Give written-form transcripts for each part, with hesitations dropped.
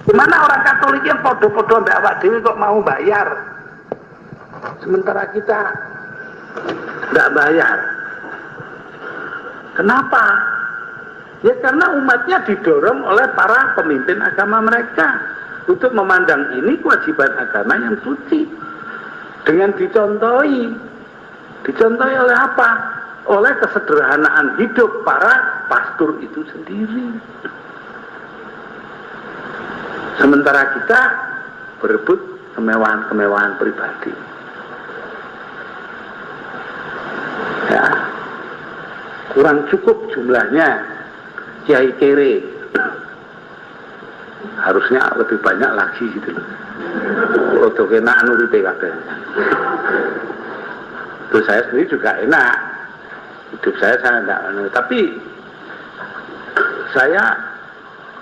Gimana orang Katolik yang podo-podo mbak awak dewi kok mau bayar, sementara kita nggak bayar? Kenapa? Ya karena umatnya didorong oleh para pemimpin agama mereka untuk memandang ini kewajiban agama yang suci, dengan dicontohi oleh apa? Oleh kesederhanaan hidup para pastor itu sendiri. Sementara kita berebut kemewahan-kemewahan pribadi. Ya, kurang cukup jumlahnya kiai kere, harusnya lebih banyak lagi gitu loh. Rodo kena anu PKB. Itu saya sendiri juga enak, hidup saya enggak, tapi saya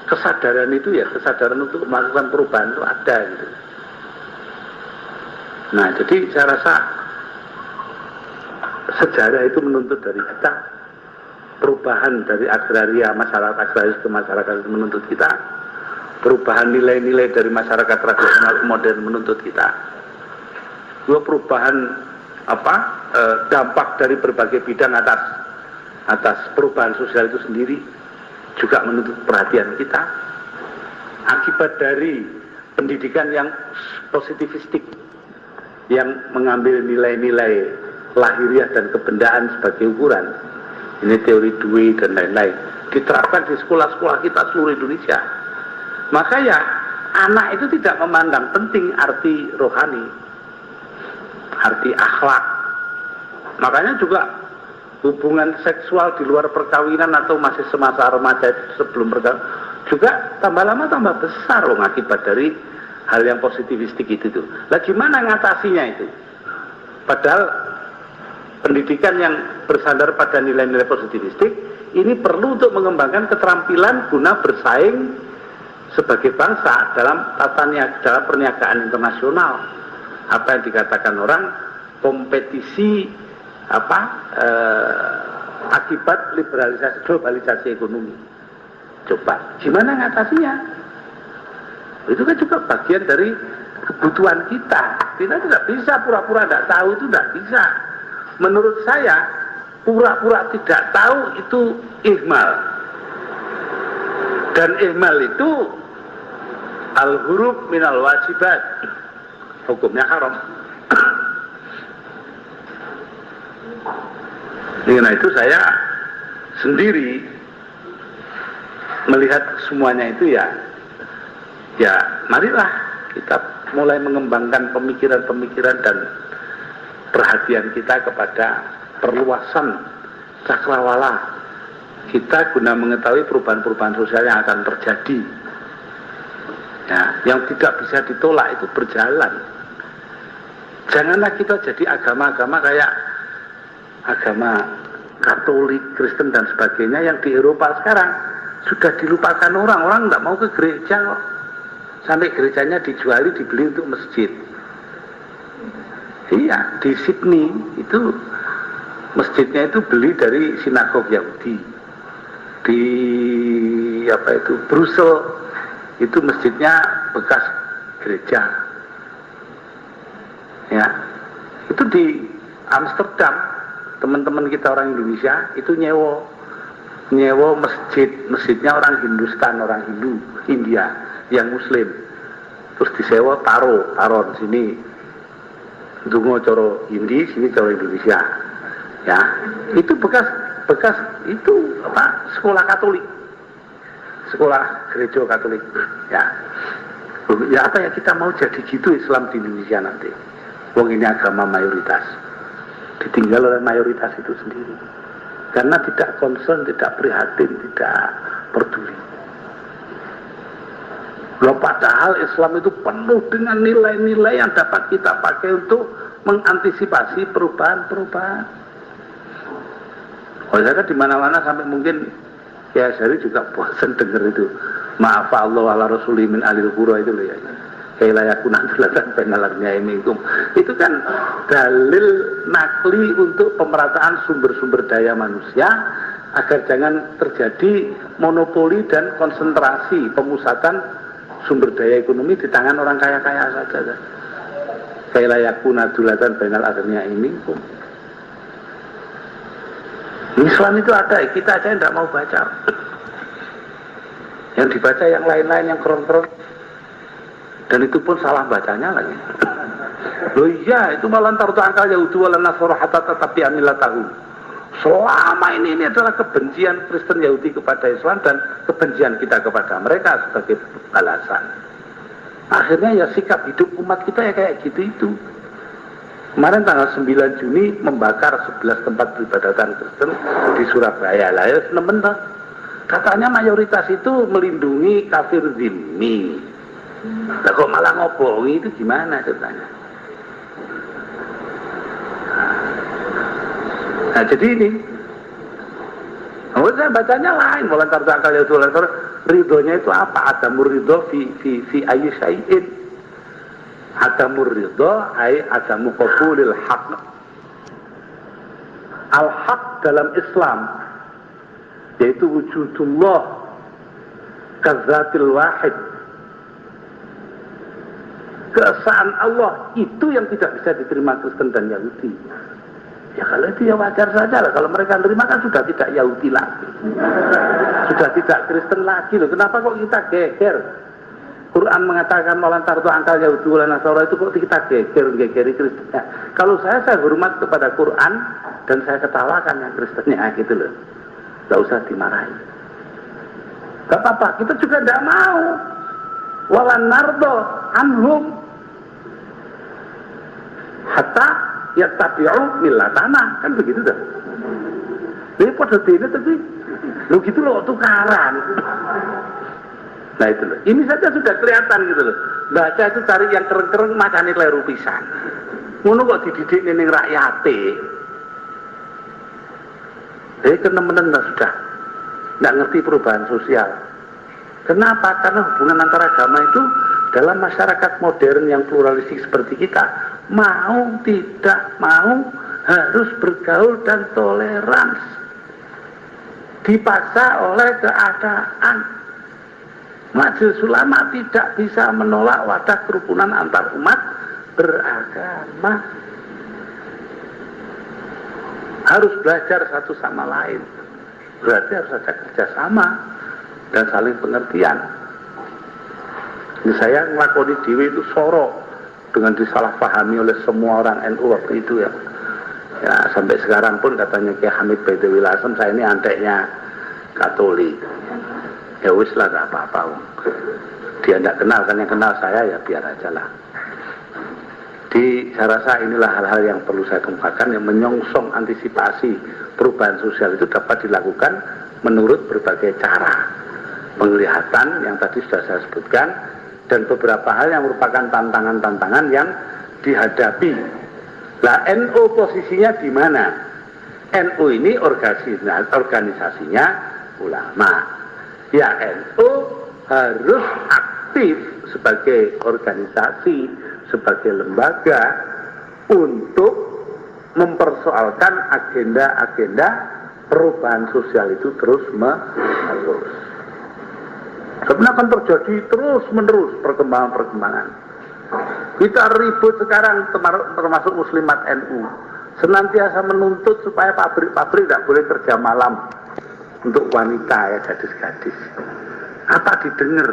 kesadaran itu ya, kesadaran untuk melakukan perubahan itu ada gitu. Nah jadi saya rasa sejarah itu menuntut dari kita, perubahan dari agraria, masyarakat agraris ke masyarakat itu menuntut kita, perubahan nilai-nilai dari masyarakat tradisional ke modern menuntut kita, juga perubahan dampak dari berbagai bidang atas perubahan sosial itu sendiri juga menuntut perhatian kita. Akibat dari pendidikan yang positivistik, yang mengambil nilai-nilai lahiriah dan kebendaan sebagai ukuran, ini teori Dewey dan lain-lain, diterapkan di sekolah-sekolah kita seluruh Indonesia. Maka ya anak itu tidak memandang penting arti rohani, arti akhlak. Makanya juga hubungan seksual di luar perkawinan atau masih semasa remaja itu sebelum perkawinan juga tambah lama tambah besar loh, akibat dari hal yang positivistik itu tuh. Lah gimana ngatasinya itu? Padahal pendidikan yang bersandar pada nilai-nilai positivistik ini perlu untuk mengembangkan keterampilan guna bersaing sebagai bangsa dalam dalam perniagaan internasional. Apa yang dikatakan orang kompetisi akibat liberalisasi globalisasi ekonomi. Coba gimana ngatasinya? Itu kan juga bagian dari kebutuhan kita. Kita tidak bisa pura-pura tidak tahu, itu tidak bisa. Menurut saya pura-pura tidak tahu itu ihmal, dan ihmal itu al-huruf minal wajibat, hukumnya haram. Karena itu saya sendiri melihat semuanya itu ya marilah kita mulai mengembangkan pemikiran-pemikiran dan perhatian kita kepada perluasan cakrawala kita guna mengetahui perubahan-perubahan sosial yang akan terjadi, ya, yang tidak bisa ditolak itu berjalan. Janganlah kita jadi agama-agama kayak agama Katolik, Kristen dan sebagainya yang di Eropa sekarang sudah dilupakan orang tidak mau ke gereja kok. Sampai gerejanya dijuali, dibeli untuk masjid. Iya, di Sydney itu masjidnya itu beli dari sinagog Yahudi. Di Brussels itu masjidnya bekas gereja. Ya, itu di Amsterdam teman-teman kita orang Indonesia itu nyewa masjidnya orang Hindustan, orang India yang Muslim, terus disewa taruh sini dungo coro Hindi, sini coro Indonesia, ya itu bekas itu sekolah Katolik, sekolah gereja Katolik, ya apa ya kita mau jadi gitu Islam di Indonesia nanti? Wong ini agama mayoritas, ditinggal oleh mayoritas itu sendiri, karena tidak concern, tidak prihatin, tidak peduli. Loh, padahal Islam itu penuh dengan nilai-nilai yang dapat kita pakai untuk mengantisipasi perubahan-perubahan. Oh, saya kan di mana-mana sampai mungkin ya saya juga bosan dengar itu. Maaf Allah ala rasuli min alil qura itu loh ya. Kailayakuna tulatan penalarnya minkum. Itu kan dalil nakli untuk pemerataan sumber-sumber daya manusia agar jangan terjadi monopoli dan konsentrasi pemusatan sumber daya ekonomi di tangan orang kaya-kaya saja. Kayak layakuna dulatan bainal adanya ini pun. Islam itu ada, kita aja yang tidak mau baca. Yang dibaca yang lain-lain, yang keren-keren. Dan itu pun salah bacanya lagi. Loh iya, itu malah antar angkal Yahudi wala Nasara hatta tetapi amilatahu. Selama ini adalah kebencian Kristen Yahudi kepada Islam dan kebencian kita kepada mereka sebagai balasan. Akhirnya ya sikap hidup umat kita ya kayak gitu itu. Kemarin tanggal 9 Juni membakar 11 tempat peribadatan Kristen di Surabaya lah ya, sebentar. Katanya mayoritas itu melindungi kafir zimmi. Lah kok malah ngobohi itu gimana ceritanya? Nah jadi ini, saya bacanya lain. Walantar zakal ya walantar ridhonya itu apa? Adamur ridho fi ayyi syai'in. Adamur ridho ay adamu qabulil haq. Al haq dalam Islam yaitu wujudullah kazatil wahid. Keesaan Allah itu yang tidak bisa diterima Kristen dan Yahudi. Ya kalau itu ya wajar saja lah. Kalau mereka menerima kan sudah tidak Yahudi lagi, sudah tidak Kristen lagi loh. Kenapa kok kita geger? Quran mengatakan malantar tu angkal Yahudi wala Nasara, itu kok kita gegeri Kristennya. Kalau saya hormat kepada Quran dan saya ketawakan yang Kristennya gitu loh. Gak usah dimarahi. Gak apa-apa, kita juga tidak mau. Wala nardo anhum hatta yattabi'u millatana, kan begitu dah. Ini pada dene tapi lo gitu loh tukaran. Nah itu loh. Ini saja sudah kelihatan gitu loh. Baca itu cari yang keren-keren macane kleru pisan. Ngono kok dididik ning rakyate. Kena-menen sudah. Enggak ngerti perubahan sosial. Kenapa? Karena hubungan antara agama itu dalam masyarakat modern yang pluralistik seperti kita, mau tidak mau harus bergaul dan toleransi, dipaksa oleh keadaan. Majelis Ulama tidak bisa menolak wadah kerukunan antar umat beragama. Harus belajar satu sama lain. Berarti harus ada kerjasama dan saling pengertian. Saya ngelakoni diri itu sorok dengan disalahpahami oleh semua orang NU waktu itu ya. Ya sampai sekarang pun katanya Kiai Hamid Baidawi Lasem, saya ini anteknya Katolik. Ya wis lah gak apa-apa. Dia tidak kenal, kan yang kenal saya ya biar aja lah. Saya rasa inilah hal-hal yang perlu saya kemukakan, yang menyongsong antisipasi perubahan sosial itu dapat dilakukan menurut berbagai cara. Penglihatan yang tadi sudah saya sebutkan, dan beberapa hal yang merupakan tantangan-tantangan yang dihadapi. Lah NU posisinya di mana? NU ini organisasinya ulama. Ya NU harus aktif sebagai organisasi, sebagai lembaga untuk mempersoalkan agenda-agenda perubahan sosial itu terus menerus. Sebenarnya akan terjadi terus-menerus perkembangan-perkembangan. Kita ribut sekarang termasuk muslimat NU, senantiasa menuntut supaya pabrik-pabrik tidak boleh kerja malam untuk wanita ya, gadis-gadis. Apa didengar?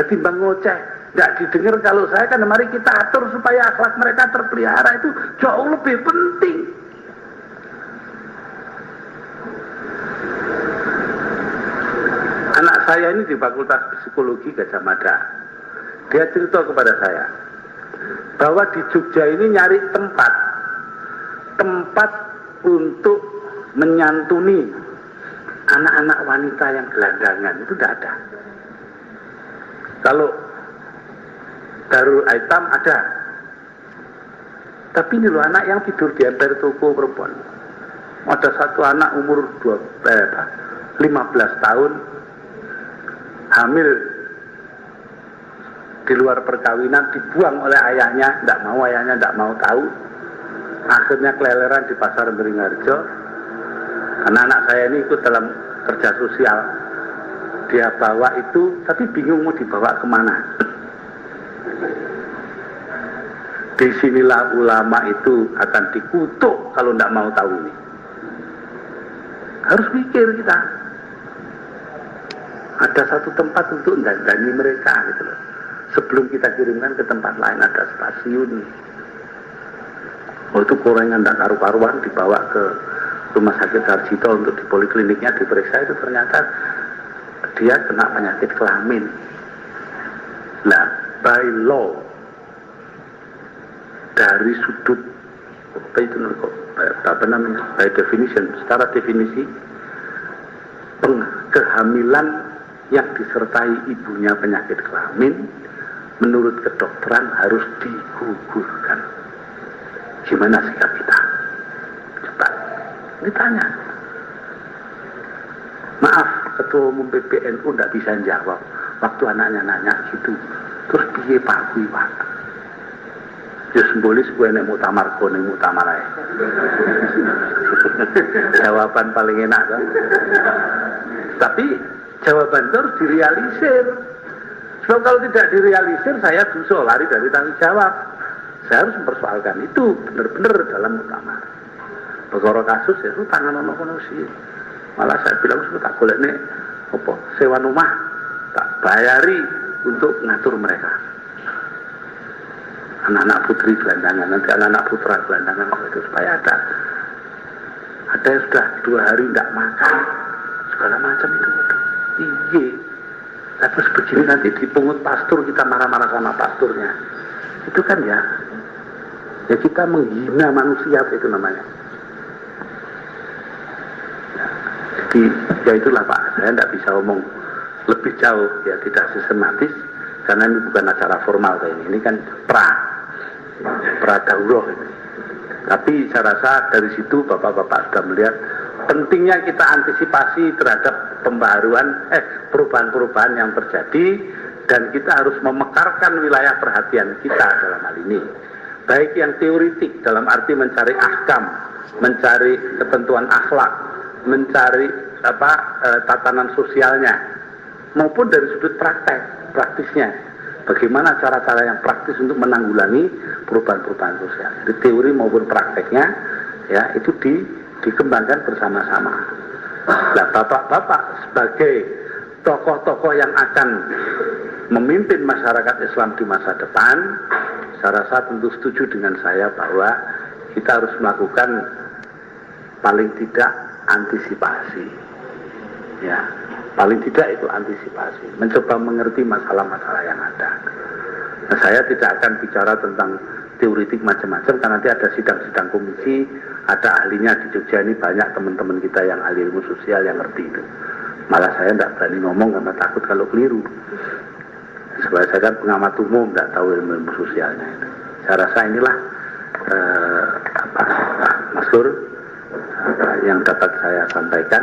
Jadi bang ngoceh, tidak didengar. Kalau saya kan mari kita atur supaya akhlak mereka terpelihara, itu jauh lebih penting. Anak saya ini di Fakultas Psikologi Gajah Mada, dia cerita kepada saya bahwa di Jogja ini nyari tempat untuk menyantuni anak-anak wanita yang gelandangan itu tidak ada. Kalau Darul Aitam ada, tapi ini loh anak yang tidur di emper toko perempuan. Ada satu anak umur 15 tahun, hamil di luar perkawinan, dibuang oleh ayahnya, ayahnya tidak mau tahu. Akhirnya keleleran di pasar Beringharjo. Karena anak saya ini ikut dalam kerja sosial, dia bawa itu, tapi bingung mau dibawa kemana. Disinilah ulama itu akan dikutuk kalau tidak mau tahu ini. Harus mikir kita. Ada satu tempat untuk dandani mereka gitu loh. Sebelum kita kirimkan ke tempat lain ada stasiun. Oh itu korengan tidak karu-karuan dibawa ke rumah sakit Sarjito untuk di polikliniknya diperiksa, itu ternyata dia kena penyakit kelamin. Nah, by law, dari sudut apa namanya, by definition, secara definisi kehamilan yang disertai ibunya penyakit kelamin menurut kedokteran harus digugurkan. Gimana sikap kita? Coba ditanya. Maaf, ketua umum PBNU tidak bisa jawab waktu anaknya nanya gitu. Terus piye Pak kuwi Pak? Ya simbolis gue nek mutamar koning mutamar ae. Jawaban paling enak kan? Tapi jawaban itu harus direalisir. Sebab kalau tidak direalisir saya bisa lari dari tanggung jawab. Saya harus mempersoalkan itu benar-benar dalam muktamar. Perkara kasus itu tangan ono sih. Malah saya bilang sudah tak golek nih apa sewa rumah tak bayari untuk ngatur mereka. Anak-anak putri gelandangan, nanti anak-anak putra gelandangan itu supaya ada yang sudah 2 hari tidak makan segala macam itu. Iya. Nah, terus begini nanti dipungut pastur, kita marah-marah sama pasturnya. Itu kan ya kita menghina manusia itu namanya. Jadi ya itulah Pak, saya tidak bisa ngomong lebih jauh, ya tidak sistematis karena ini bukan acara formal kayak ini kan pra daurah ini. Tapi saya rasa dari situ bapak-bapak sudah melihat pentingnya kita antisipasi terhadap perubahan-perubahan yang terjadi, dan kita harus memekarkan wilayah perhatian kita dalam hal ini. Baik yang teoritik dalam arti mencari ahkam, mencari ketentuan akhlak, mencari tatanan sosialnya, maupun dari sudut praktisnya. Bagaimana cara-cara yang praktis untuk menanggulangi perubahan-perubahan sosial. Di teori maupun prakteknya, ya itu dikembangkan bersama-sama. Nah, bapak-bapak sebagai tokoh-tokoh yang akan memimpin masyarakat Islam di masa depan, saya rasa tentu setuju dengan saya bahwa kita harus melakukan paling tidak antisipasi, ya paling tidak itu antisipasi, mencoba mengerti masalah-masalah yang ada. Nah, saya tidak akan bicara tentang teoritik macam-macam karena nanti ada sidang-sidang komisi, ada ahlinya di Jogja ini banyak teman-teman kita yang ahli ilmu sosial yang ngerti itu. Malah saya tidak berani ngomong karena takut kalau keliru. Sebab saya kan pengamat umum, tidak tahu ilmu sosialnya itu. Saya rasa inilah Mas Gur yang dapat saya sampaikan.